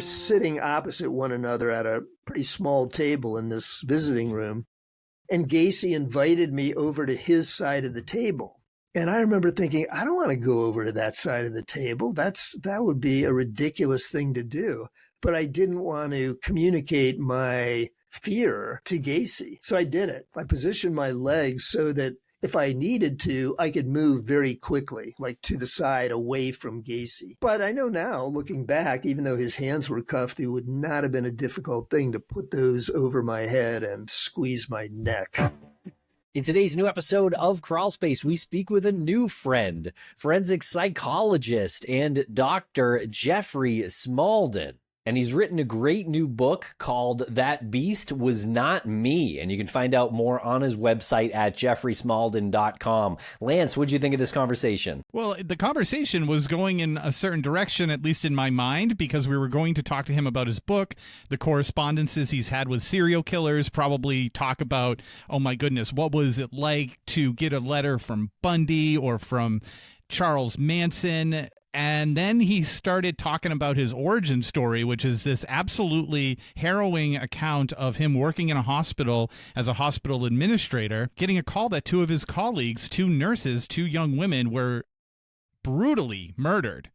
were sitting opposite one another at a pretty small table in this visiting room, and Gacy invited me over to his side of the table. And I remember thinking, I don't want to go over to that side of the table. That would be a ridiculous thing to do. But I didn't want to communicate my fear to Gacy. So I did it. I positioned my legs so that if I needed to, I could move very quickly, like to the side away from Gacy. But I know now, looking back, even though his hands were cuffed, it would not have been a difficult thing to put those over my head and squeeze my neck. In today's new episode of Crawlspace, we speak with a new friend, forensic psychologist and Dr. Jeffrey Smalldon. And he's written a great new book called That Beast Was Not Me. And you can find out more on his website at jeffreysmalldon.com. Lance, what'd you think of this conversation? Well, the conversation was going in a certain direction, at least in my mind, because we were going to talk to him about his book, the correspondences he's had with serial killers, probably talk about, oh my goodness, what was it like to get a letter from Bundy or from Charles Manson? And then he started talking about his origin story, which is this absolutely harrowing account of him working in a hospital as a hospital administrator, getting a call that two of his colleagues, two nurses, two young women, were brutally murdered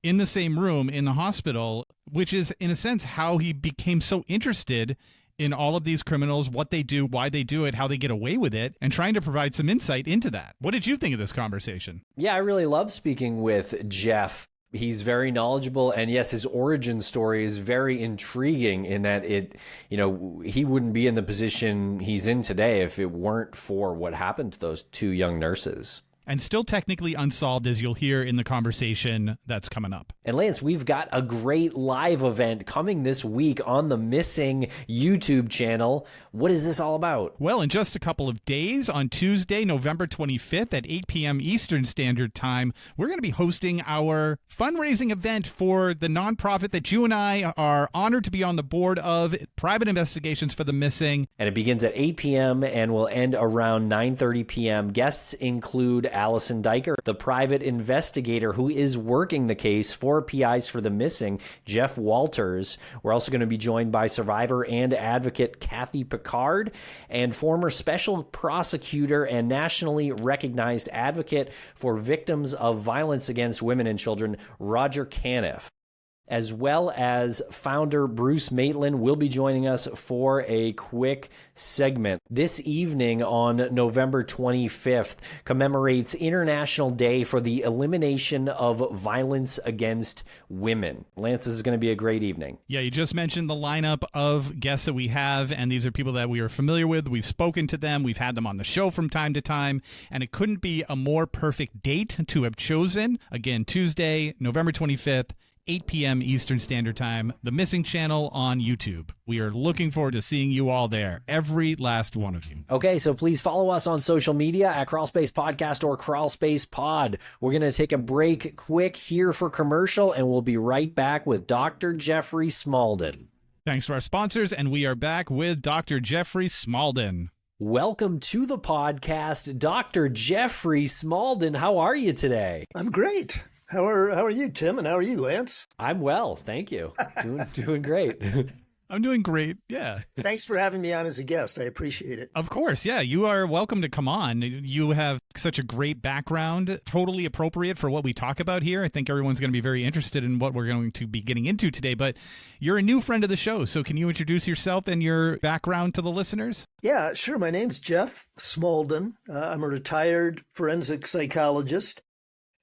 in the same room in the hospital, which is, in a sense, how he became so interested in all of these criminals, what they do, why they do it, how they get away with it, and trying to provide some insight into that. What did you think of this conversation? Yeah, I really love speaking with Jeff. He's very knowledgeable, and yes, his origin story is very intriguing in that he wouldn't be in the position he's in today if it weren't for what happened to those two young nurses. And still technically unsolved, as you'll hear in the conversation that's coming up. And Lance, we've got a great live event coming this week on the Missing YouTube channel. What is this all about? Well, in just a couple of days, on Tuesday, November 25th at 8 p.m. Eastern Standard Time, we're going to be hosting our fundraising event for the nonprofit that you and I are honored to be on the board of, Private Investigations for the Missing. And it begins at 8 p.m. and will end around 9:30 p.m. Guests include Allison Diker, the private investigator who is working the case for PIs for the Missing, Jeff Walters. We're also going to be joined by survivor and advocate Kathy Picard and former special prosecutor and nationally recognized advocate for victims of violence against women and children, Roger Caniff, as well as founder Bruce Maitland will be joining us for a quick segment. This evening on November 25th commemorates International Day for the Elimination of Violence Against Women. Lance, this is going to be a great evening. Yeah, you just mentioned the lineup of guests that we have, and these are people that we are familiar with. We've spoken to them. We've had them on the show from time to time, and it couldn't be a more perfect date to have chosen. Again, Tuesday, November 25th, 8 p.m. Eastern Standard Time, the Missing channel on YouTube. We are looking forward to seeing you all there, every last one of you. Okay, so please follow us on social media at Crawlspace Podcast or Crawlspace Pod. We're going to take a break quick here for commercial, and we'll be right back with Dr. Jeffrey Smalldon. Thanks to our sponsors, and we are back with Dr. Jeffrey Smalldon. Welcome to the podcast, Dr. Jeffrey Smalldon. How are you today? I'm great. How are you, Tim, and how are you, Lance? I'm well, thank you. Doing great. I'm doing great, yeah. Thanks for having me on as a guest. I appreciate it. Of course, yeah. You are welcome to come on. You have such a great background, totally appropriate for what we talk about here. I think everyone's going to be very interested in what we're going to be getting into today, but you're a new friend of the show, so can you introduce yourself and your background to the listeners? Yeah, sure. My name's Jeff Smalldon. I'm a retired forensic psychologist.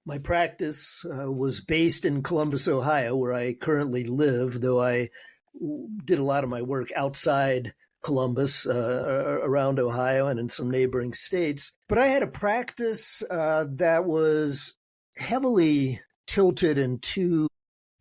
My practice was based in Columbus, Ohio, where I currently live, though I did a lot of my work outside Columbus, around Ohio and in some neighboring states. But I had a practice that was heavily tilted in two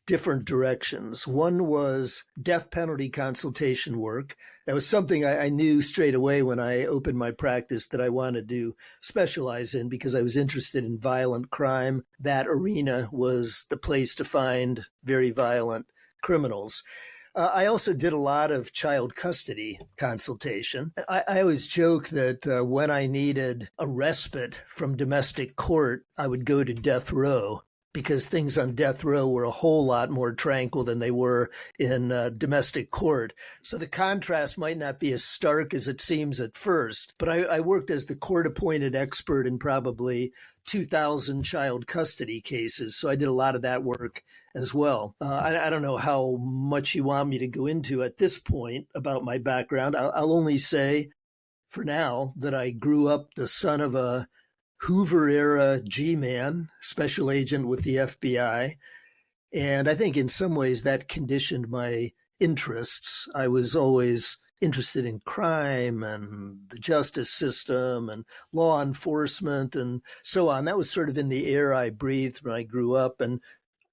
different directions. One was death penalty consultation work. That was something I knew straight away when I opened my practice that I wanted to specialize in because I was interested in violent crime. That arena was the place to find very violent criminals. I also did a lot of child custody consultation. I always joke that when I needed a respite from domestic court, I would go to death row because things on death row were a whole lot more tranquil than they were in domestic court. So the contrast might not be as stark as it seems at first. But I worked as the court-appointed expert in probably 2,000 child custody cases. So I did a lot of that work as well. I don't know how much you want me to go into at this point about my background. I'll only say for now that I grew up the son of a Hoover-era G-man, special agent with the FBI. And I think in some ways that conditioned my interests. I was always interested in crime and the justice system and law enforcement and so on. That was sort of in the air I breathed when I grew up. And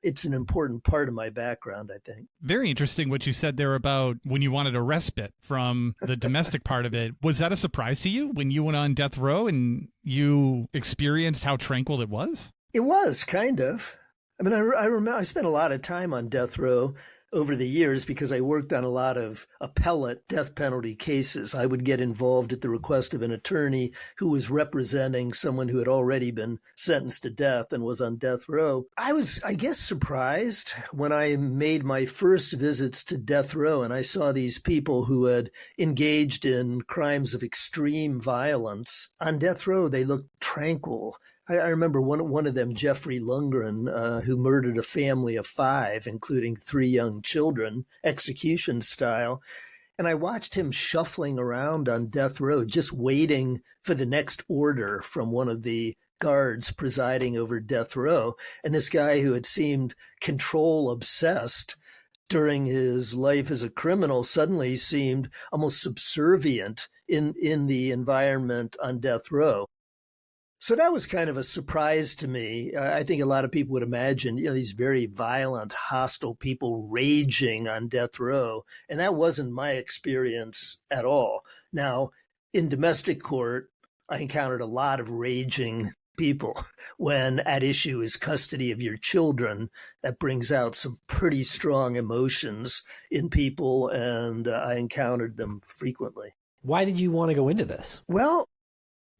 it's an important part of my background, I think. Very interesting what you said there about when you wanted a respite from the domestic part of it. Was that a surprise to you when you went on death row and you experienced how tranquil it was? It was, kind of. I mean, I remember I spent a lot of time on death row over the years because I worked on a lot of appellate death penalty cases. I would get involved at the request of an attorney who was representing someone who had already been sentenced to death and was on death row. I was, I guess, surprised when I made my first visits to death row and I saw these people who had engaged in crimes of extreme violence. On death row, they looked tranquil. I remember one of them, Jeffrey Lundgren, who murdered a family of 5, including 3 young children, execution style. And I watched him shuffling around on death row, just waiting for the next order from one of the guards presiding over death row. And this guy who had seemed control obsessed during his life as a criminal suddenly seemed almost subservient in the environment on death row. So that was kind of a surprise to me. I think a lot of people would imagine, these very violent, hostile people raging on death row. And that wasn't my experience at all. Now, in domestic court, I encountered a lot of raging people. When at issue is custody of your children, that brings out some pretty strong emotions in people, and I encountered them frequently. Why did you want to go into this? Well,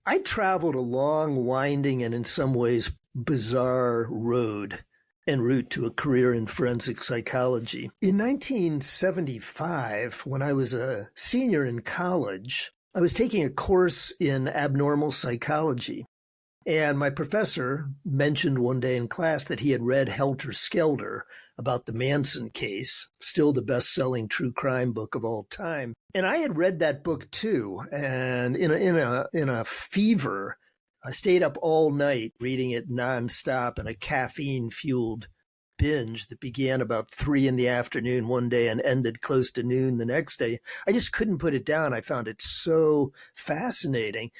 I traveled a long, winding, and in some ways bizarre road en route to a career in forensic psychology. In 1975, when I was a senior in college, I was taking a course in abnormal psychology. And my professor mentioned one day in class that he had read Helter Skelter about the Manson case, still the best-selling true crime book of all time. And I had read that book too, and in a fever, I stayed up all night reading it nonstop in a caffeine-fueled binge that began about 3 p.m. one day and ended close to noon the next day. I just couldn't put it down. I found it so fascinating.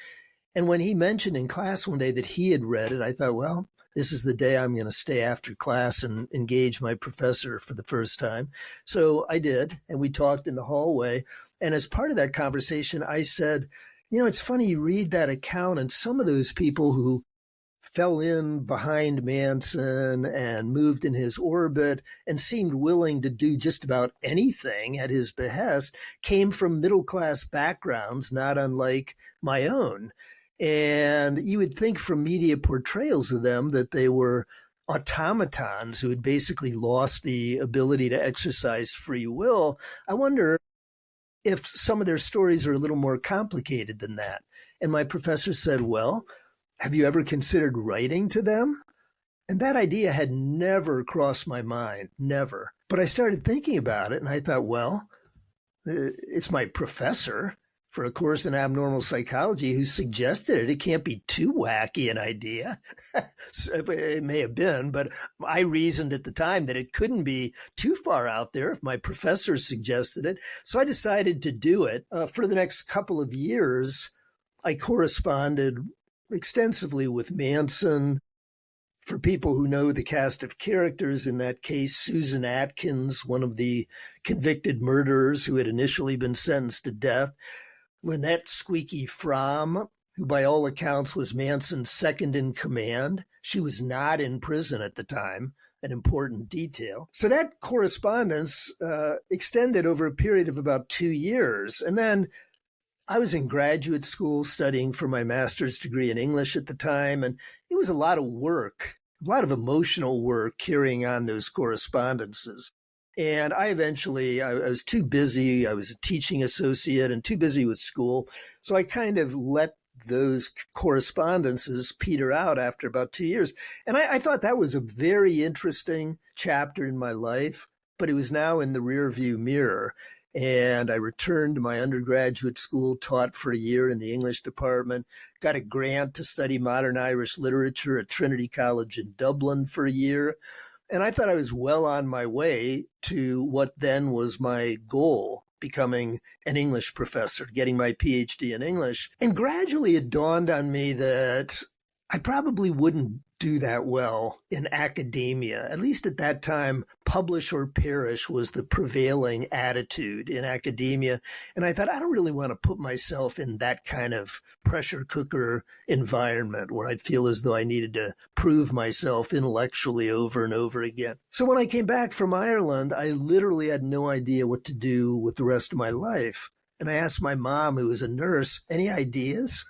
And when he mentioned in class one day that he had read it, I thought, well, this is the day I'm going to stay after class and engage my professor for the first time. So I did, and we talked in the hallway. And as part of that conversation, I said, it's funny you read that account, and some of those people who fell in behind Manson and moved in his orbit and seemed willing to do just about anything at his behest came from middle-class backgrounds, not unlike my own. And you would think from media portrayals of them that they were automatons who had basically lost the ability to exercise free will. I wonder if some of their stories are a little more complicated than that. And my professor said, well, have you ever considered writing to them? And that idea had never crossed my mind, never. But I started thinking about it, and I thought, well, it's my professor for a course in abnormal psychology who suggested it. It can't be too wacky an idea. It may have been, but I reasoned at the time that it couldn't be too far out there if my professor suggested it. So I decided to do it. For the next couple of years, I corresponded extensively with Manson. For people who know the cast of characters in that case, Susan Atkins, one of the convicted murderers who had initially been sentenced to death, Lynette Squeaky Fromm, who by all accounts was Manson's second in command. She was not in prison at the time, an important detail. So that correspondence extended over a period of about 2 years. And then I was in graduate school studying for my master's degree in English at the time, and it was a lot of work lot of emotional work carrying on those correspondences. And I was too busy. I was a teaching associate and too busy with school. So I kind of let those correspondences peter out after about 2 years. And I thought that was a very interesting chapter in my life, but it was now in the rearview mirror. And I returned to my undergraduate school, taught for a year in the English department, got a grant to study modern Irish literature at Trinity College in Dublin for a year. And I thought I was well on my way to what then was my goal, becoming an English professor, getting my PhD in English. And gradually it dawned on me that I probably wouldn't do that well in academia. At least at that time, publish or perish was the prevailing attitude in academia. And I thought, I don't really want to put myself in that kind of pressure cooker environment where I'd feel as though I needed to prove myself intellectually over and over again. So when I came back from Ireland, I literally had no idea what to do with the rest of my life. And I asked my mom, who was a nurse, any ideas?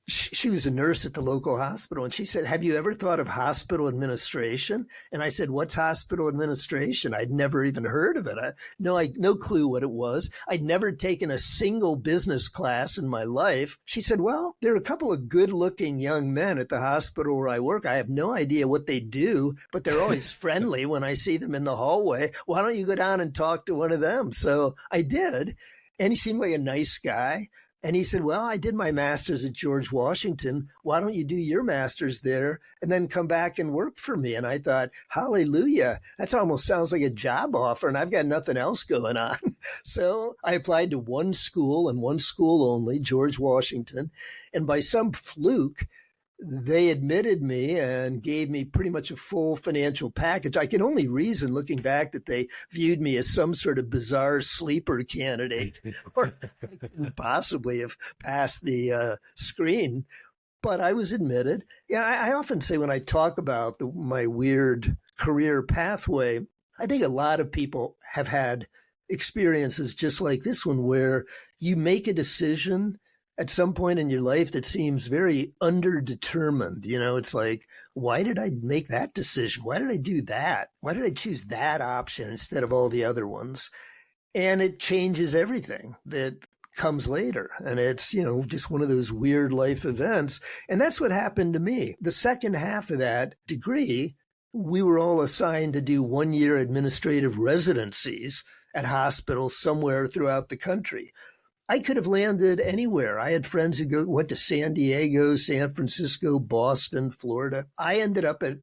She was a nurse at the local hospital, and she said, have you ever thought of hospital administration? And I said, what's hospital administration? I'd never even heard of it. No clue what it was. I'd never taken a single business class in my life. She said, well, there are a couple of good-looking young men at the hospital where I work. I have no idea what they do, but they're always friendly when I see them in the hallway. Why don't you go down and talk to one of them? So I did, and he seemed like a nice guy. And he said, well, I did my master's at George Washington. Why don't you do your master's there and then come back and work for me? And I thought, hallelujah, that almost sounds like a job offer, and I've got nothing else going on. So I applied to one school and one school only, George Washington. And by some fluke, they admitted me and gave me pretty much a full financial package. I can only reason, looking back, that they viewed me as some sort of bizarre sleeper candidate, or couldn't possibly have passed the screen. But I was admitted. Yeah, I often say when I talk about my weird career pathway, I think a lot of people have had experiences just like this one, where you make a decision at some point in your life that seems very underdetermined. You know, it's like, why did I make that decision? Why did I do that? Why did I choose that option instead of all the other ones? And it changes everything that comes later. And it's, just one of those weird life events. And that's what happened to me. The second half of that degree, we were all assigned to do 1-year administrative residencies at hospitals somewhere throughout the country. I could have landed anywhere. I had friends who went to San Diego, San Francisco, Boston, Florida. I ended up at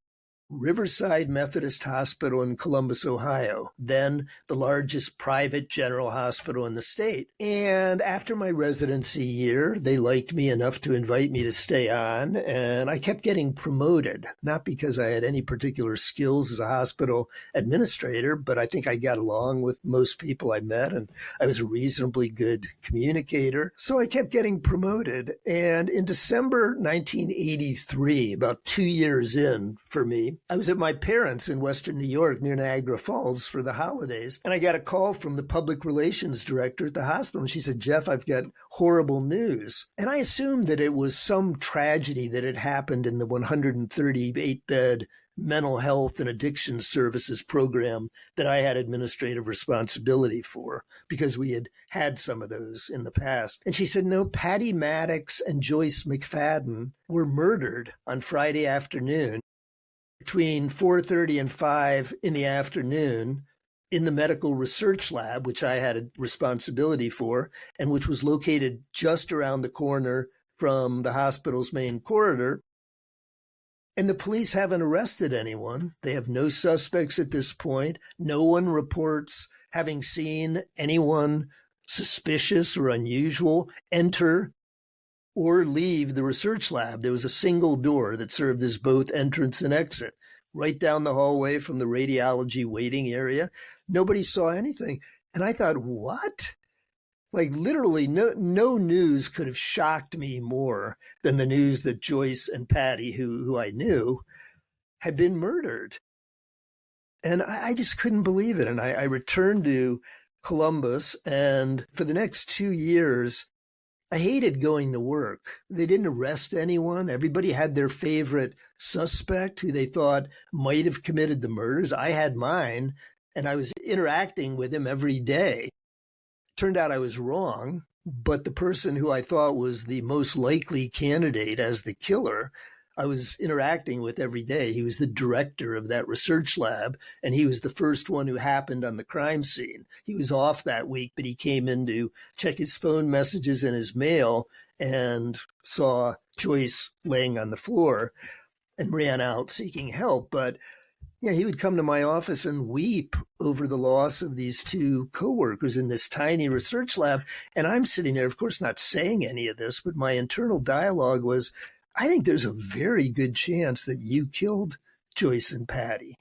Riverside Methodist Hospital in Columbus, Ohio, then the largest private general hospital in the state. And after my residency year, they liked me enough to invite me to stay on, and I kept getting promoted, not because I had any particular skills as a hospital administrator, but I think I got along with most people I met, and I was a reasonably good communicator. So I kept getting promoted. And in December 1983, about 2 years in for me, I was at my parents' in Western New York near Niagara Falls for the holidays, and I got a call from the public relations director at the hospital, and she said, Jeff, I've got horrible news. And I assumed that it was some tragedy that had happened in the 138-bed mental health and addiction services program that I had administrative responsibility for, because we had had some of those in the past. And she said, no, Patty Matix and Joyce McFadden were murdered on Friday afternoon between 4:30 and 5 in the afternoon in the medical research lab, which I had a responsibility for, and which was located just around the corner from the hospital's main corridor. And the police haven't arrested anyone. They have no suspects at this point. No one reports having seen anyone suspicious or unusual enter or leave the research lab. There was a single door that served as both entrance and exit, right down the hallway from the radiology waiting area. Nobody saw anything. And I thought, what? Like, literally no news could have shocked me more than the news that Joyce and Patty, who I knew, had been murdered. And I just couldn't believe it. And I returned to Columbus, and for the next 2 years, I hated going to work. They didn't arrest anyone. Everybody had their favorite suspect who they thought might have committed the murders. I had mine, and I was interacting with him every day. Turned out I was wrong, but the person who I thought was the most likely candidate as the killer, I was interacting with every day. He was the director of that research lab, and he was the first one who happened on the crime scene. He was off that week, but he came in to check his phone messages and his mail and saw Joyce laying on the floor and ran out seeking help. But yeah, he would come to my office and weep over the loss of these two coworkers in this tiny research lab. And I'm sitting there, of course, not saying any of this, but my internal dialogue was, I think there's a very good chance that you killed Joyce and Patty.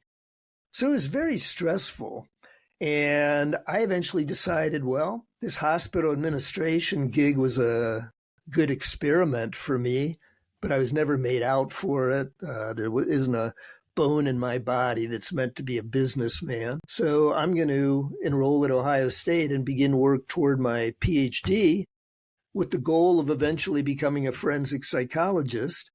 So it was very stressful. And I eventually decided, well, this hospital administration gig was a good experiment for me, but I was never made out for it. There isn't a bone in my body that's meant to be a businessman. So I'm going to enroll at Ohio State and begin work toward my PhD, with the goal of eventually becoming a forensic psychologist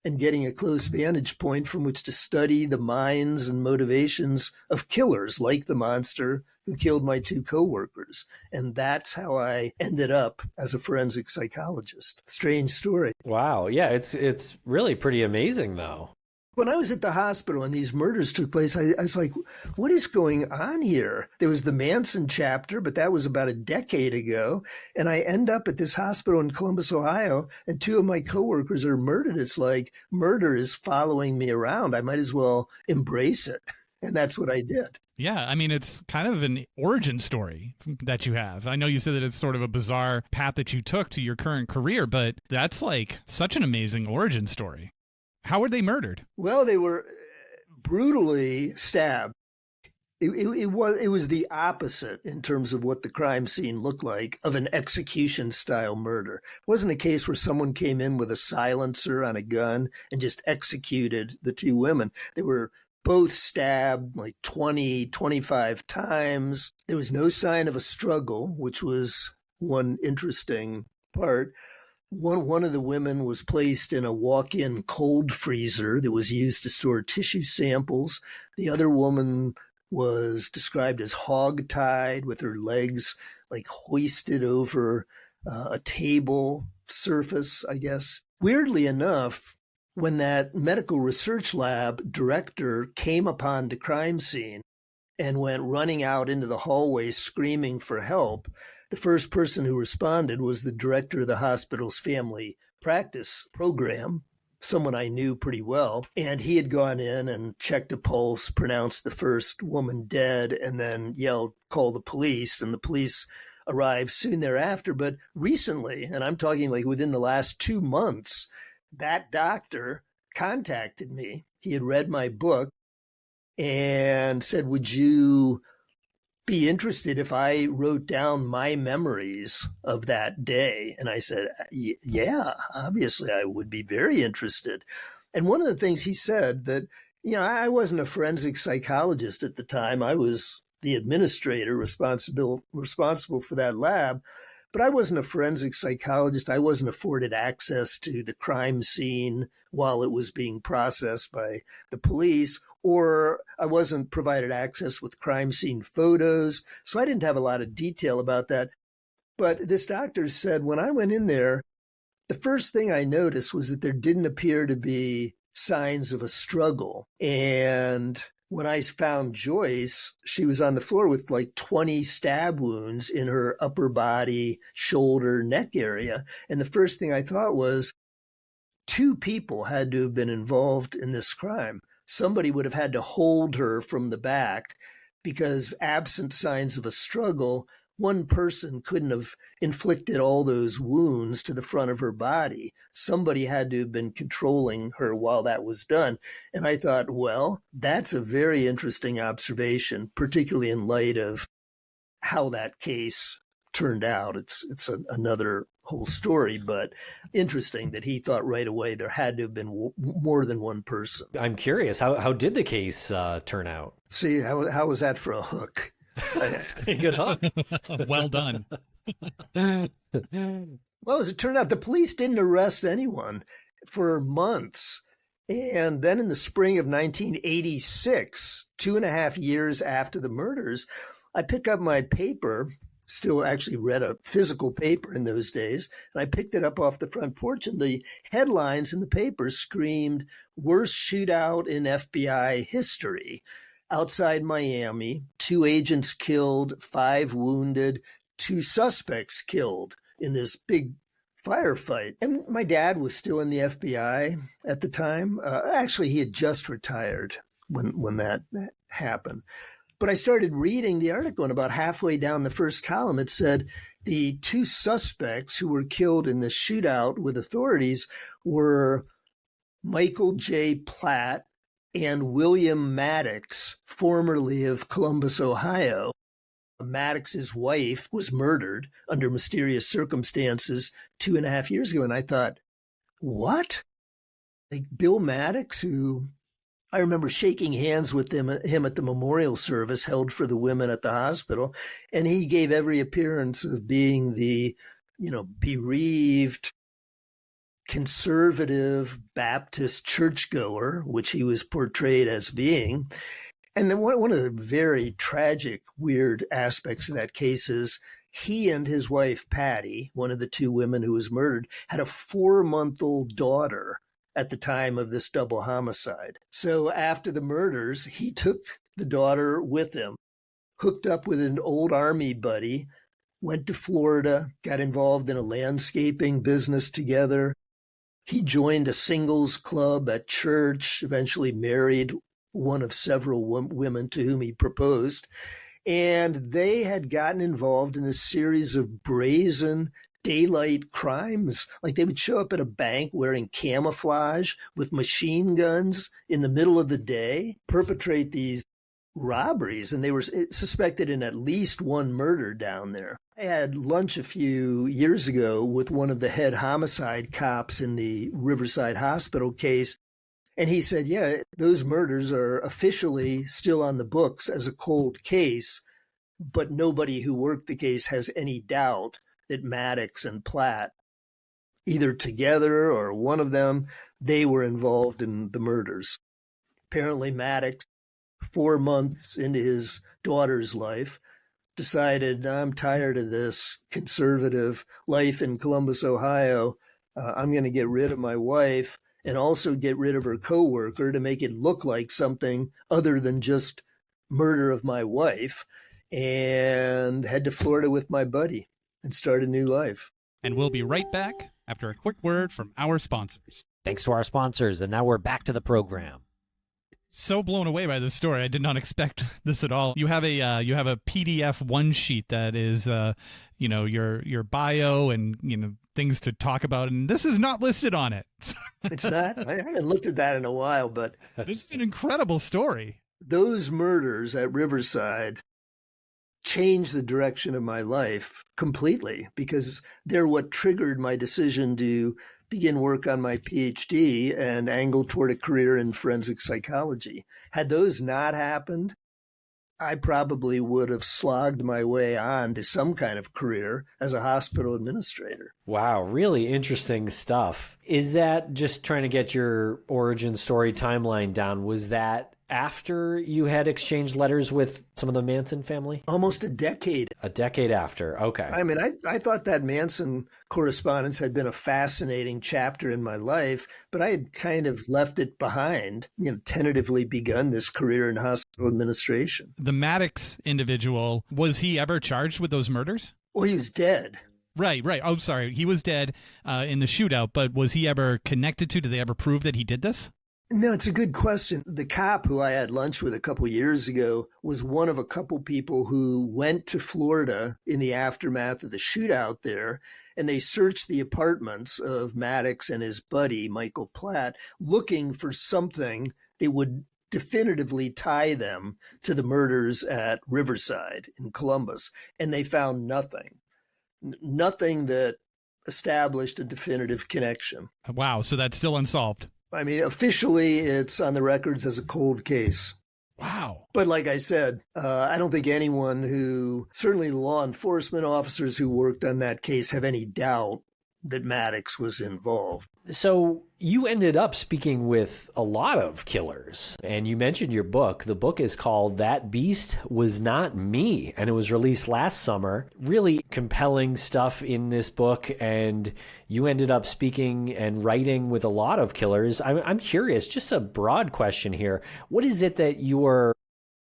and getting a close vantage point from which to study the minds and motivations of killers like the monster who killed my two coworkers. And that's how I ended up as a forensic psychologist. Strange story. Wow. Yeah, it's really pretty amazing, though. When I was at the hospital and these murders took place, I was like, what is going on here? There was the Manson chapter, but that was about a decade ago. And I end up at this hospital in Columbus, Ohio, and two of my coworkers are murdered. It's like murder is following me around. I might as well embrace it. And that's what I did. Yeah, I mean, it's kind of an origin story that you have. I know you said that it's sort of a bizarre path that you took to your current career, but that's like such an amazing origin story. How were they murdered? Well, they were brutally stabbed. It was the opposite in terms of what the crime scene looked like of an execution-style murder. It wasn't a case where someone came in with a silencer on a gun and just executed the two women. They were both stabbed like 20, 25 times. There was no sign of a struggle, which was one interesting part. One of the women was placed in a walk-in cold freezer that was used to store tissue samples. The other woman was described as hog-tied with her legs like hoisted over a table surface, I guess. Weirdly enough, when that medical research lab director came upon the crime scene and went running out into the hallway screaming for help, the first person who responded was the director of the hospital's family practice program, someone I knew pretty well. And he had gone in and checked a pulse, pronounced the first woman dead, and then yelled, "Call the police." And the police arrived soon thereafter. But recently, and I'm talking like within the last 2 months, that doctor contacted me. He had read my book and said, "Would you be interested if I wrote down my memories of that day?" And I said, yeah, obviously I would be very interested. And one of the things he said that, I wasn't a forensic psychologist at the time. I was the administrator responsible for that lab, but I wasn't a forensic psychologist. I wasn't afforded access to the crime scene while it was being processed by the police, or I wasn't provided access with crime scene photos. So I didn't have a lot of detail about that. But this doctor said when I went in there, the first thing I noticed was that there didn't appear to be signs of a struggle. And when I found Joyce, she was on the floor with like 20 stab wounds in her upper body, shoulder, neck area. And the first thing I thought was, two people had to have been involved in this crime. Somebody would have had to hold her from the back because absent signs of a struggle, one person couldn't have inflicted all those wounds to the front of her body. Somebody had to have been controlling her while that was done. And I thought, well, that's a very interesting observation, particularly in light of how that case turned out. It's another whole story, but interesting that he thought right away there had to have been more than one person. I'm curious, how did the case turn out? See, how was that for a hook? It's a good hook. Well done. Well, as it turned out, the police didn't arrest anyone for months. And then in the spring of 1986, 2.5 years after the murders, I pick up my paper, still actually read a physical paper in those days, and I picked it up off the front porch, and the headlines in the paper screamed, "Worst shootout in FBI history." Outside Miami, 2 agents killed, 5 wounded, 2 suspects killed in this big firefight. And my dad was still in the FBI at the time. Actually, he had just retired when that happened. But I started reading the article, and about halfway down the first column, it said the 2 suspects who were killed in the shootout with authorities were Michael J. Platt and William Matix, formerly of Columbus, Ohio. Matix's wife was murdered under mysterious circumstances 2.5 years ago. And I thought, what? Like Bill Matix, who I remember shaking hands with him at the memorial service held for the women at the hospital. And he gave every appearance of being the, bereaved, conservative Baptist churchgoer, which he was portrayed as being. And then one of the very tragic, weird aspects of that case is he and his wife, Patty, one of the 2 women who was murdered, had a 4-month-old daughter at the time of this double homicide. So after the murders, he took the daughter with him, hooked up with an old Army buddy, went to Florida, got involved in a landscaping business together. He joined a singles club at church, eventually married one of several women to whom he proposed. And they had gotten involved in a series of brazen daylight crimes. Like they would show up at a bank wearing camouflage with machine guns in the middle of the day, perpetrate these robberies. And they were suspected in at least 1 murder down there. I had lunch a few years ago with one of the head homicide cops in the Riverside Hospital case. And he said, yeah, those murders are officially still on the books as a cold case, but nobody who worked the case has any doubt that Matix and Platt, either together or one of them, they were involved in the murders. Apparently Matix, 4 months into his daughter's life, decided, I'm tired of this conservative life in Columbus, Ohio. I'm going to get rid of my wife and also get rid of her coworker to make it look like something other than just murder of my wife, and head to Florida with my buddy and start a new life. And we'll be right back after a quick word from our sponsors. Thanks to our sponsors, and now we're back to the program. So blown away by this story. I did not expect this at all. You have a PDF one sheet that is your bio and things to talk about, and this is not listed on it. It's not? I haven't looked at that in a while, but this is an incredible story. Those murders at Riverside changed the direction of my life completely, because they're what triggered my decision to begin work on my PhD and angle toward a career in forensic psychology. Had those not happened, I probably would have slogged my way on to some kind of career as a hospital administrator. Wow, really interesting stuff. Is that, just trying to get your origin story timeline down, was that after you had exchanged letters with some of the Manson family? Almost a decade. A decade after, okay. I mean, I thought that Manson correspondence had been a fascinating chapter in my life, but I had kind of left it behind, tentatively begun this career in hospital administration. The Matix individual, was he ever charged with those murders? Well, he was dead. Right. Oh, sorry. He was dead in the shootout, but was he ever connected to, did they ever prove that he did this? No, it's a good question. The cop who I had lunch with a couple years ago was one of a couple people who went to Florida in the aftermath of the shootout there, and they searched the apartments of Matix and his buddy, Michael Platt, looking for something that would definitively tie them to the murders at Riverside in Columbus. And they found nothing that established a definitive connection. Wow. So that's still unsolved. I mean, officially, it's on the records as a cold case. Wow. But like I said, I don't think anyone certainly law enforcement officers who worked on that case have any doubt that Matix was involved. So you ended up speaking with a lot of killers, and you mentioned your book. The book is called That Beast Was Not Me, and it was released last summer. Really compelling stuff in this book, and you ended up speaking and writing with a lot of killers. I'm curious, just a broad question here. What is it that you are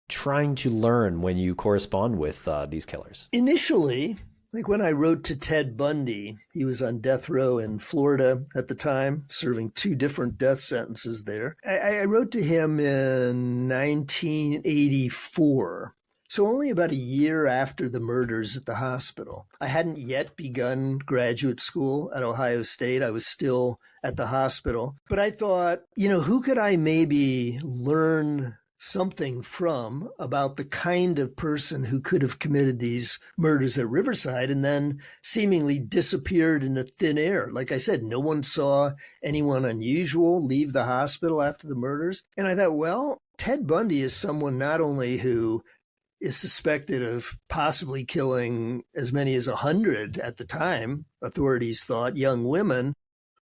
trying to learn when you correspond with these killers? Initially, like when I wrote to Ted Bundy, he was on death row in Florida at the time, serving 2 different death sentences there. I wrote to him in 1984, so only about a year after the murders at the hospital. I hadn't yet begun graduate school at Ohio State. I was still at the hospital. But I thought, who could I maybe learn something from about the kind of person who could have committed these murders at Riverside and then seemingly disappeared into thin air. Like I said, no one saw anyone unusual leave the hospital after the murders. And I thought, well, Ted Bundy is someone not only who is suspected of possibly killing as many as 100 at the time, authorities thought, young women,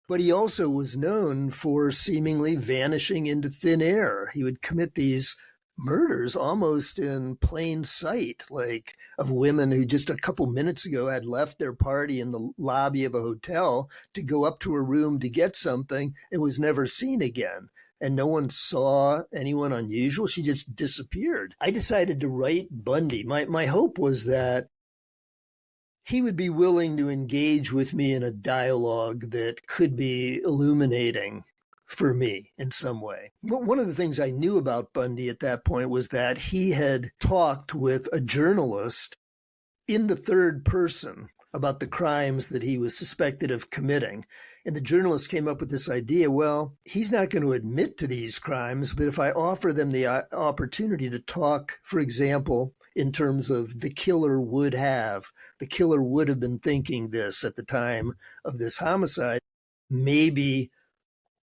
but he also was known for seemingly vanishing into thin air. He would commit these murders almost in plain sight, like of women who just a couple minutes ago had left their party in the lobby of a hotel to go up to a room to get something and was never seen again. And no one saw anyone unusual. She just disappeared. I decided to write Bundy. My hope was that he would be willing to engage with me in a dialogue that could be illuminating for me in some way. One of the things I knew about Bundy at that point was that he had talked with a journalist in the third person about the crimes that he was suspected of committing. And the journalist came up with this idea, well, he's not going to admit to these crimes, but if I offer them the opportunity to talk, for example, in terms of the killer would have been thinking this at the time of this homicide, maybe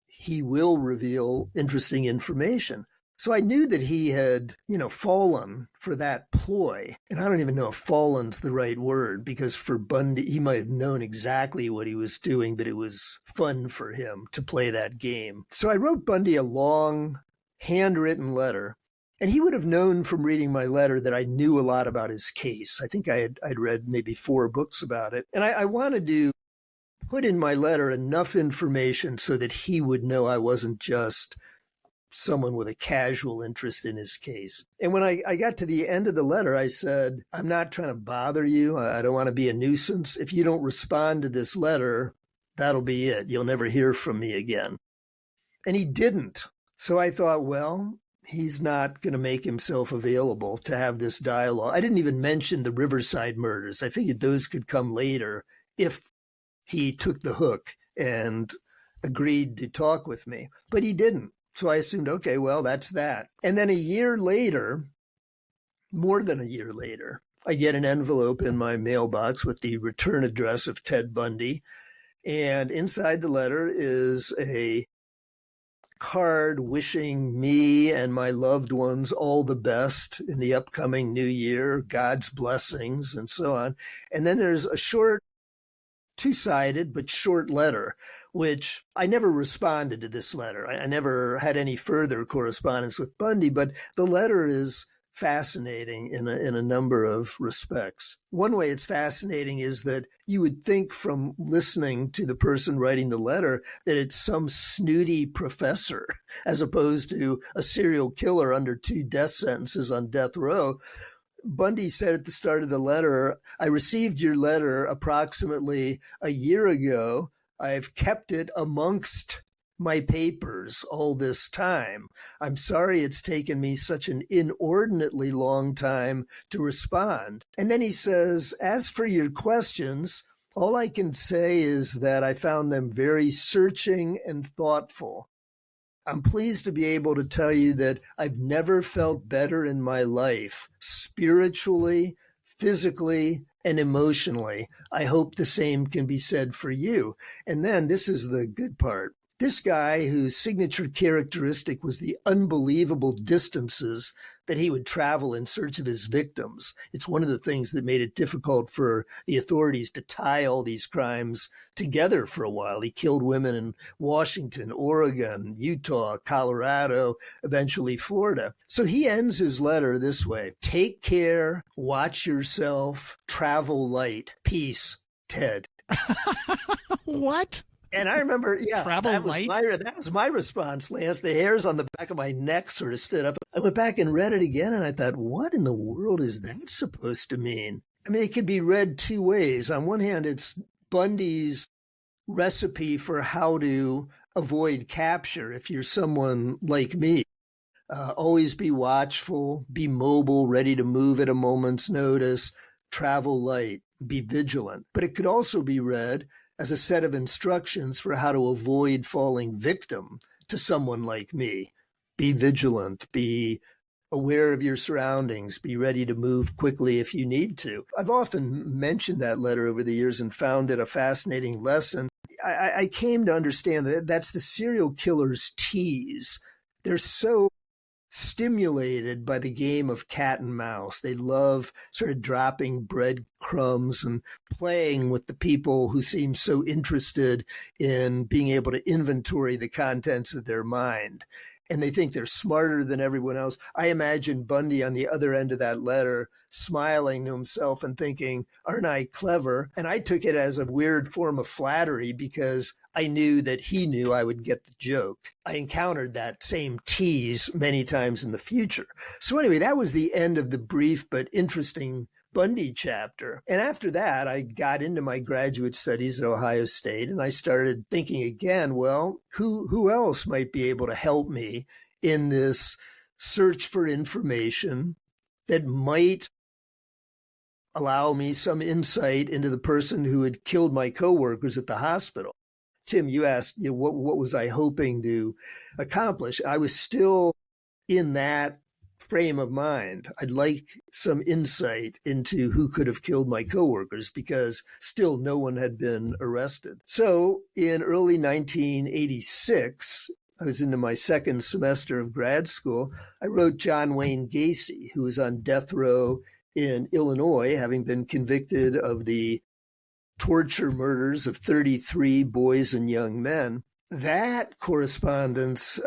he will reveal interesting information. So I knew that he had, fallen for that ploy. And I don't even know if fallen's the right word, because for Bundy, he might have known exactly what he was doing, but it was fun for him to play that game. So I wrote Bundy a long handwritten letter. And he would have known from reading my letter that I knew a lot about his case. I think I'd read maybe 4 books about it. And I wanted to put in my letter enough information so that he would know I wasn't just someone with a casual interest in his case. And when I got to the end of the letter, I said, I'm not trying to bother you. I don't want to be a nuisance. If you don't respond to this letter, that'll be it. You'll never hear from me again. And he didn't. So I thought, well, he's not going to make himself available to have this dialogue. I didn't even mention the Riverside murders. I figured those could come later if he took the hook and agreed to talk with me. But he didn't. So I assumed, okay, well, that's that. And then a year later, more than a year later, I get an envelope in my mailbox with the return address of Ted Bundy. And inside the letter is a card wishing me and my loved ones all the best in the upcoming new year, God's blessings, and so on. And then there's a short, 2-sided but short letter, which I never responded to this letter. I never had any further correspondence with Bundy, but the letter is fascinating in a number of respects. One way it's fascinating is that you would think from listening to the person writing the letter that it's some snooty professor as opposed to a serial killer under 2 death sentences on death row. Bundy said at the start of the letter, I received your letter approximately a year ago. I've kept it amongst my papers all this time. I'm sorry it's taken me such an inordinately long time to respond. And then he says, as for your questions, all I can say is that I found them very searching and thoughtful. I'm pleased to be able to tell you that I've never felt better in my life, spiritually, physically, and emotionally. I hope the same can be said for you. And then this is the good part. This guy, whose signature characteristic was the unbelievable distances that he would travel in search of his victims. It's one of the things that made it difficult for the authorities to tie all these crimes together for a while. He killed women in Washington, Oregon, Utah, Colorado, eventually Florida. So he ends his letter this way: "Take care, watch yourself, travel light. Peace, Ted." What? And I remember, Travel that was my response, Lance. The hairs on the back of my neck sort of stood up. I went back and read it again, and I thought, what in the world is that supposed to mean? I mean, it could be read two ways. On one hand, it's Bundy's recipe for how to avoid capture if you're someone like me. Always be watchful, be mobile, ready to move at a moment's notice, travel light, be vigilant. But it could also be read as a set of instructions for how to avoid falling victim to someone like me. Be vigilant, be aware of your surroundings, be ready to move quickly if you need to. I've often mentioned that letter over the years and found it a fascinating lesson. I came to understand that that's the serial killer's tease. They're so stimulated by the game of cat and mouse. They love sort of dropping breadcrumbs and playing with the people who seem so interested in being able to inventory the contents of their mind. And they think they're smarter than everyone else. I imagine Bundy on the other end of that letter smiling to himself and thinking, aren't I clever? And I took it as a weird form of flattery because I knew that he knew I would get the joke. I encountered that same tease many times in the future. So anyway, that was the end of the brief but interesting Bundy chapter. And after that, I got into my graduate studies at Ohio State, and I started thinking again, well, who else might be able to help me in this search for information that might allow me some insight into the person who had killed my coworkers at the hospital. Tim, you asked, what was I hoping to accomplish? I was still in that frame of mind. I'd like some insight into who could have killed my coworkers because still no one had been arrested. So in early 1986, I was into my second semester of grad school. I wrote John Wayne Gacy, who was on death row in Illinois, having been convicted of the torture murders of 33 boys and young men. That correspondence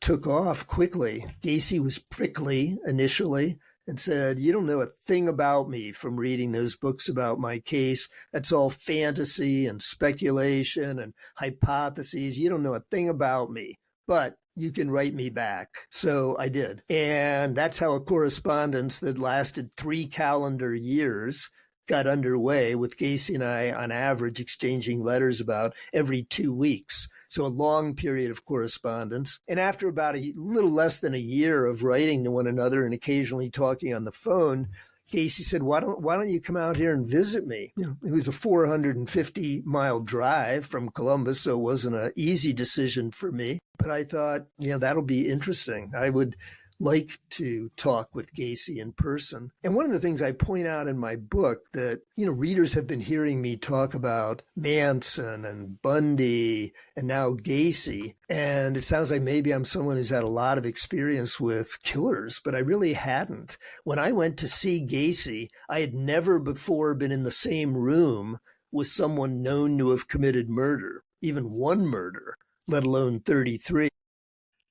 took off quickly. Gacy was prickly initially and said, you don't know a thing about me from reading those books about my case. That's all fantasy and speculation and hypotheses. You don't know a thing about me, but you can write me back. So I did. And that's how a correspondence that lasted 3 calendar years got underway, with Gacy and I, on average, exchanging letters about every 2 weeks. So a long period of correspondence. And after about a little less than a year of writing to one another and occasionally talking on the phone, Gacy said, why don't you come out here and visit me? It was a 450-mile drive from Columbus, so it wasn't an easy decision for me. But I thought, that'll be interesting. I would like to talk with Gacy in person. And one of the things I point out in my book that, readers have been hearing me talk about Manson and Bundy and now Gacy. And it sounds like maybe I'm someone who's had a lot of experience with killers, but I really hadn't. When I went to see Gacy, I had never before been in the same room with someone known to have committed murder, even one murder, let alone 33.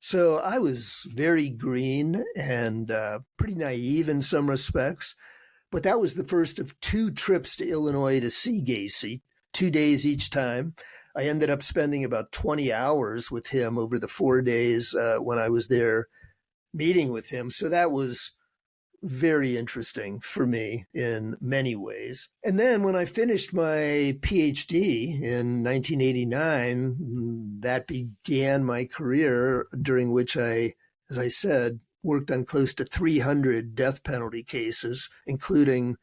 So I was very green and pretty naive in some respects, but that was the first of 2 trips to Illinois to see Gacy, 2 days each time. I ended up spending about 20 hours with him over the 4 days when I was there meeting with him. So that was very interesting for me in many ways. And then when I finished my PhD in 1989, that began my career, during which I, as I said, worked on close to 300 death penalty cases, including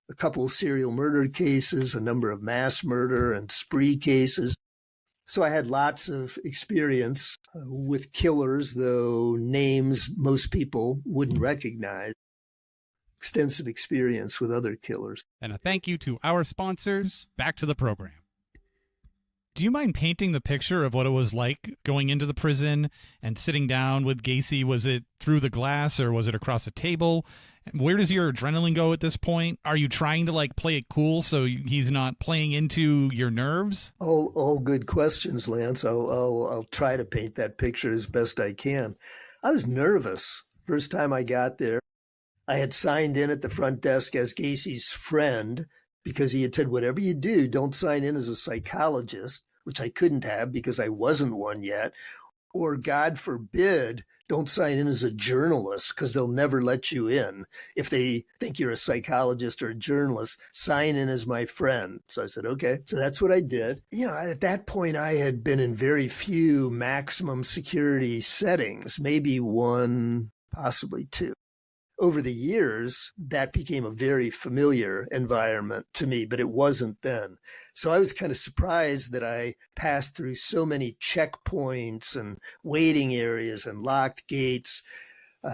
a couple of serial murder cases, a number of mass murder and spree cases. So I had lots of experience with killers, though names most people wouldn't recognize. Extensive experience with other killers. And a thank you to our sponsors. Back to the program. Do you mind painting the picture of what it was like going into the prison and sitting down with Gacy? Was it through the glass or was it across the table? Where does your adrenaline go at this point? Are you trying to like play it cool so he's not playing into your nerves? All good questions, Lance. I'll try to paint that picture as best I can. I was nervous first time I got there. I had signed in at the front desk as Gacy's friend because he had said, whatever you do, don't sign in as a psychologist, which I couldn't have because I wasn't one yet. Or God forbid, don't sign in as a journalist because they'll never let you in. If they think you're a psychologist or a journalist, sign in as my friend. So I said, okay. So that's what I did. At that point, I had been in very few maximum security settings, maybe one, possibly two. Over the years, that became a very familiar environment to me, but it wasn't then. So I was kind of surprised that I passed through so many checkpoints and waiting areas and locked gates.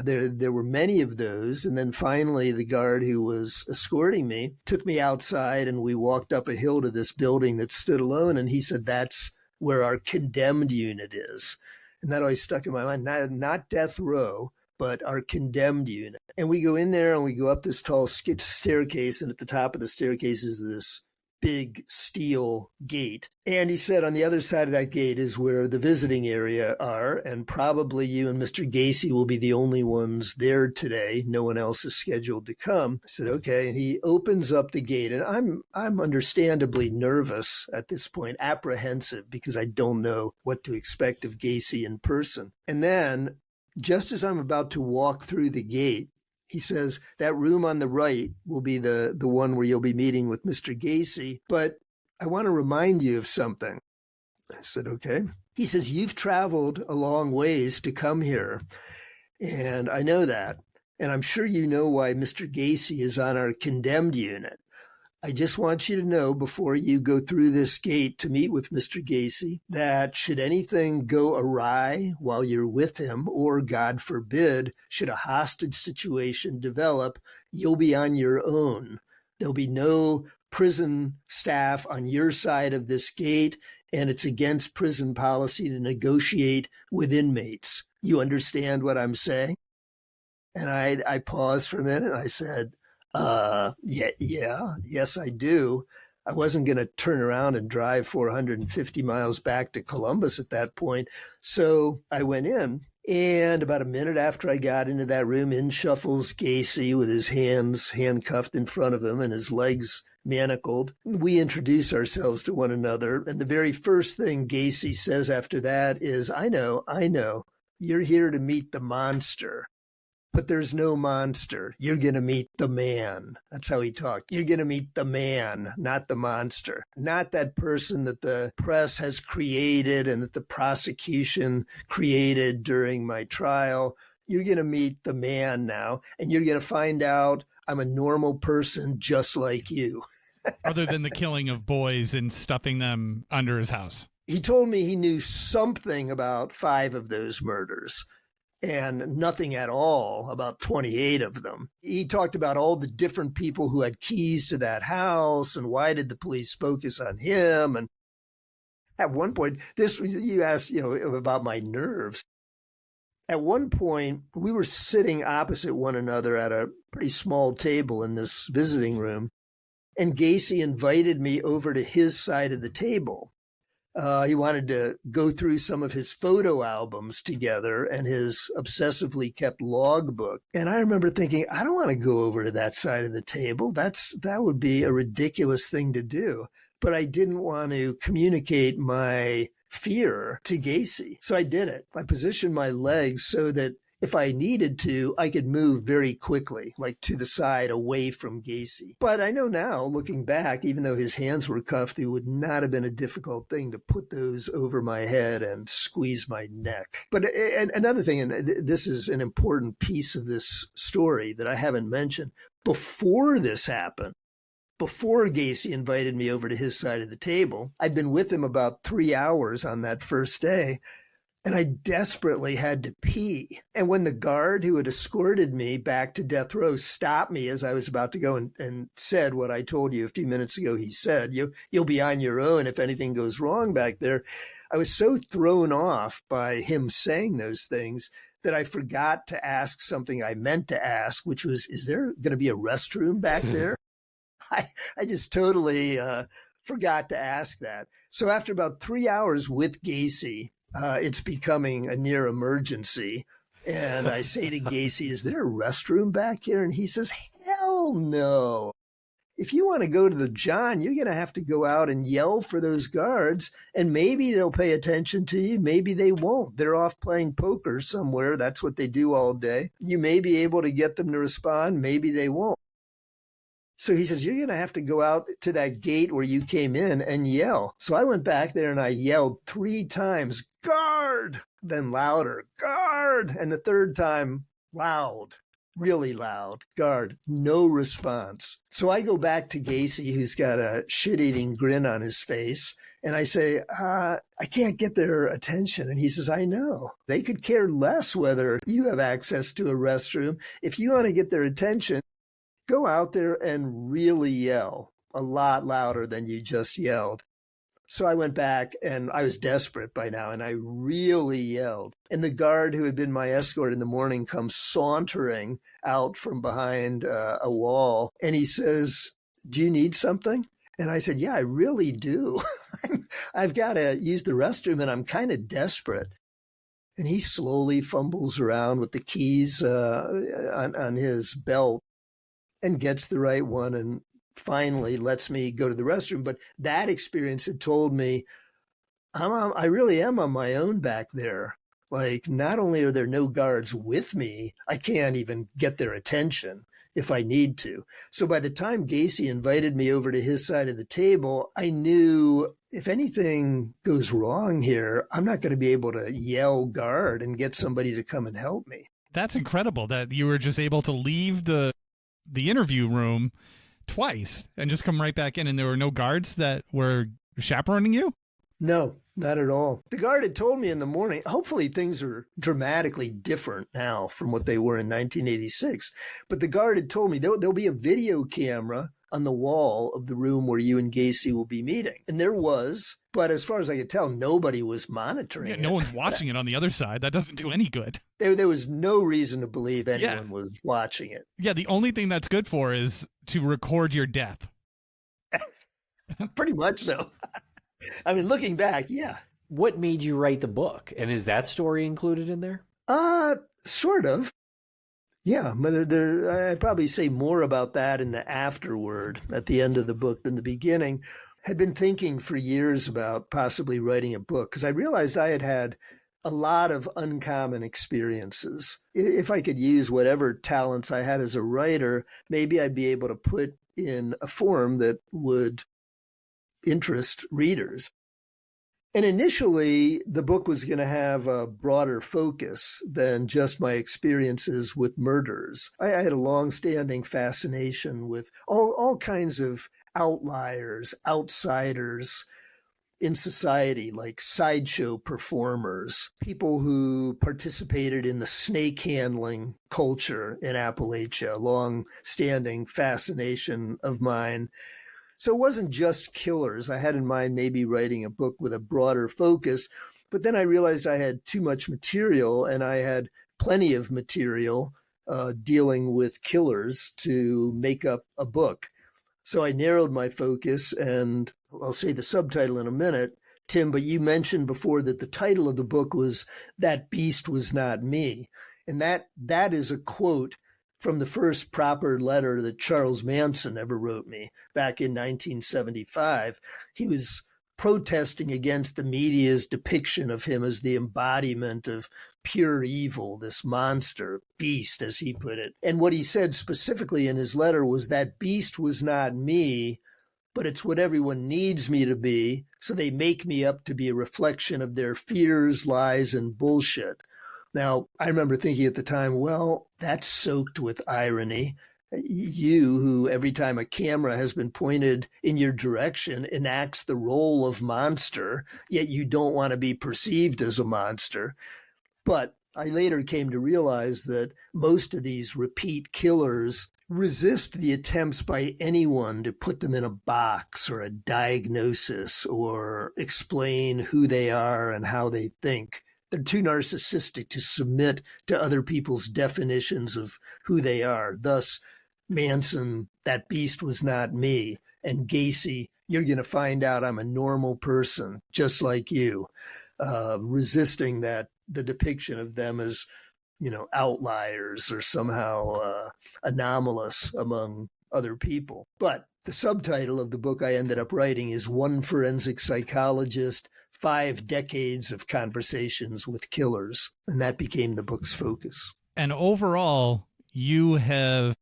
There were many of those. And then finally, the guard who was escorting me took me outside and we walked up a hill to this building that stood alone. And he said, that's where our condemned unit is. And that always stuck in my mind, not death row, but our condemned unit. And we go in there and we go up this tall staircase. And at the top of the staircase is this big steel gate. And he said on the other side of that gate is where the visiting area are. And probably you and Mr. Gacy will be the only ones there today. No one else is scheduled to come. I said, okay. And he opens up the gate. And I'm understandably nervous at this point, apprehensive, because I don't know what to expect of Gacy in person. And then just as I'm about to walk through the gate, he says, that room on the right will be the one where you'll be meeting with Mr. Gacy, but I want to remind you of something. I said, okay. He says, you've traveled a long ways to come here, and I know that, and I'm sure you know why Mr. Gacy is on our condemned unit. I just want you to know before you go through this gate to meet with Mr. Gacy that should anything go awry while you're with him, or God forbid, should a hostage situation develop, you'll be on your own. There'll be no prison staff on your side of this gate, and it's against prison policy to negotiate with inmates. You understand what I'm saying? And I paused for a minute and I said, yes, I do. I wasn't going to turn around and drive 450 miles back to Columbus at that point. So I went in, and about a minute after I got into that room, in shuffles Gacy with his hands handcuffed in front of him and his legs manacled. We introduce ourselves to one another. And the very first thing Gacy says after that is, I know, you're here to meet the monster. But there's no monster. You're going to meet the man. That's how he talked. You're going to meet the man, not the monster. Not that person that the press has created and that the prosecution created during my trial. You're going to meet the man now, and you're going to find out I'm a normal person just like you. Other than the killing of boys and stuffing them under his house. He told me he knew something about 5 of those murders, and nothing at all about 28 of them. He talked about all the different people who had keys to that house and why did the police focus on him. And at one point, you asked, about my nerves. At one point, we were sitting opposite one another at a pretty small table in this visiting room, and Gacy invited me over to his side of the table. He wanted to go through some of his photo albums together and his obsessively kept logbook. And I remember thinking, I don't want to go over to that side of the table. That would be a ridiculous thing to do. But I didn't want to communicate my fear to Gacy. So I did it. I positioned my legs so that if I needed to, I could move very quickly, like to the side away from Gacy. But I know now, looking back, even though his hands were cuffed, it would not have been a difficult thing to put those over my head and squeeze my neck. But another thing, and this is an important piece of this story that I haven't mentioned, before this happened, before Gacy invited me over to his side of the table, I'd been with him about 3 hours on that first day. and I desperately had to pee. And when the guard who had escorted me back to death row stopped me as I was about to go and said what I told you a few minutes ago, he said, you'll be on your own if anything goes wrong back there. I was so thrown off by him saying those things that I forgot to ask something I meant to ask, which was, is there going to be a restroom back there? I just totally forgot to ask that. So after about 3 hours with Gacy, it's becoming a near emergency. And I say to Gacy, is there a restroom back here? And he says, hell no. If you want to go to the John, you're going to have to go out and yell for those guards, and maybe they'll pay attention to you. Maybe they won't. They're off playing poker somewhere. That's what they do all day. You may be able to get them to respond. Maybe they won't. So he says, you're going to have to go out to that gate where you came in and yell. So I went back there and I yelled 3 times, guard, then louder, guard. And the third time, loud, really loud, guard, no response. So I go back to Gacy, who's got a shit-eating grin on his face. And I say, I can't get their attention. And he says, I know. They could care less whether you have access to a restroom. If you want to get their attention, go out there and really yell a lot louder than you just yelled. So I went back, and I was desperate by now, and I really yelled. And the guard who had been my escort in the morning comes sauntering out from behind a wall, and he says, do you need something? And I said, yeah, I really do. I've got to use the restroom, and I'm kind of desperate. And he slowly fumbles around with the keys on his belt and gets the right one and finally lets me go to the restroom. But that experience had told me I really am on my own back there. Like, not only are there no guards with me, I can't even get their attention if I need to. So by the time Gacy invited me over to his side of the table, I knew if anything goes wrong here, I'm not going to be able to yell guard and get somebody to come and help me. That's incredible that you were just able to leave the interview room twice and just come right back in, and there were no guards that were chaperoning you? No, not at all. The guard had told me in the morning, hopefully things are dramatically different now from what they were in 1986, but the guard had told me there'll be a video camera on the wall of the room where you and Gacy will be meeting. And there was, but as far as I could tell, nobody was monitoring it. No one's watching it on the other side. That doesn't do any good. There was no reason to believe anyone was watching it. Yeah, the only thing that's good for is to record your death. Pretty much so. I mean, looking back, yeah. What made you write the book? And is that story included in there? Sort of. Yeah, but I'd probably say more about that in the afterword at the end of the book than the beginning. Had been thinking for years about possibly writing a book because I realized I had a lot of uncommon experiences. If I could use whatever talents I had as a writer, maybe I'd be able to put in a form that would interest readers. And initially, the book was going to have a broader focus than just my experiences with murders. I had a long-standing fascination with all kinds of outliers, outsiders in society, like sideshow performers, people who participated in the snake handling culture in Appalachia, a long-standing fascination of mine. So it wasn't just killers. I had in mind maybe writing a book with a broader focus, but then I realized I had too much material, and I had plenty of material dealing with killers to make up a book. So I narrowed my focus, and I'll say the subtitle in a minute, Tim, but you mentioned before that the title of the book was That Beast Was Not Me. And that is a quote from the first proper letter that Charles Manson ever wrote me back in 1975. He was protesting against the media's depiction of him as the embodiment of pure evil, this monster, beast, as he put it. And what he said specifically in his letter was that beast was not me, but it's what everyone needs me to be, so they make me up to be a reflection of their fears, lies, and bullshit. Now, I remember thinking at the time, well, that's soaked with irony. You, who every time a camera has been pointed in your direction enacts the role of monster, yet you don't want to be perceived as a monster. But I later came to realize that most of these repeat killers resist the attempts by anyone to put them in a box or a diagnosis or explain who they are and how they think. They're too narcissistic to submit to other people's definitions of who they are. Thus, Manson, that beast was not me. And Gacy, you're going to find out I'm a normal person, just like you, resisting the depiction of them as, outliers or somehow anomalous among other people. But the subtitle of the book I ended up writing is One Forensic Psychologist, 5 Decades of Conversations with Killers. And that became the book's focus. And overall, you have,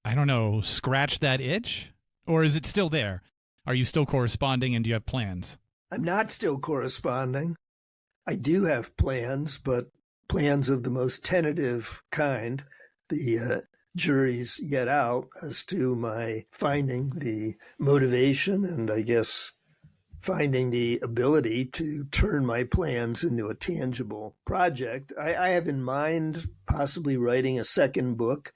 I don't know, scratched that itch? Or is it still there? Are you still corresponding and do you have plans? I'm not still corresponding. I do have plans, but plans of the most tentative kind. The jury's yet out as to my finding the motivation and, I guess, finding the ability to turn my plans into a tangible project. I have in mind possibly writing a second book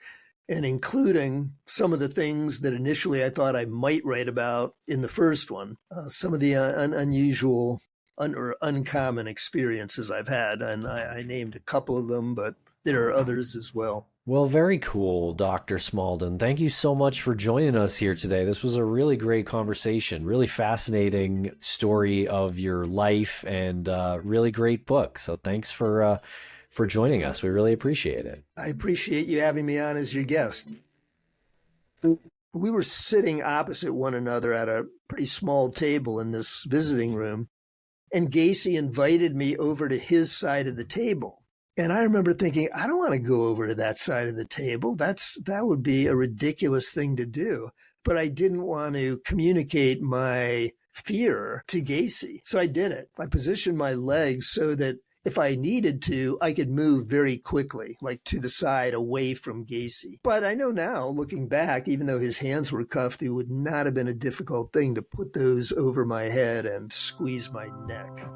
and including some of the things that initially I thought I might write about in the first one, some of the unusual or uncommon experiences I've had. And I named a couple of them, but there are others as well. Well, very cool, Dr. Smalldon. Thank you so much for joining us here today. This was a really great conversation, really fascinating story of your life, and really great book. So thanks for joining us. We really appreciate it. I appreciate you having me on as your guest. We were sitting opposite one another at a pretty small table in this visiting room, and Gacy invited me over to his side of the table. And I remember thinking, I don't want to go over to that side of the table. That would be a ridiculous thing to do. But I didn't want to communicate my fear to Gacy. So I did it. I positioned my legs so that if I needed to, I could move very quickly, like to the side away from Gacy. But I know now, looking back, even though his hands were cuffed, it would not have been a difficult thing to put those over my head and squeeze my neck.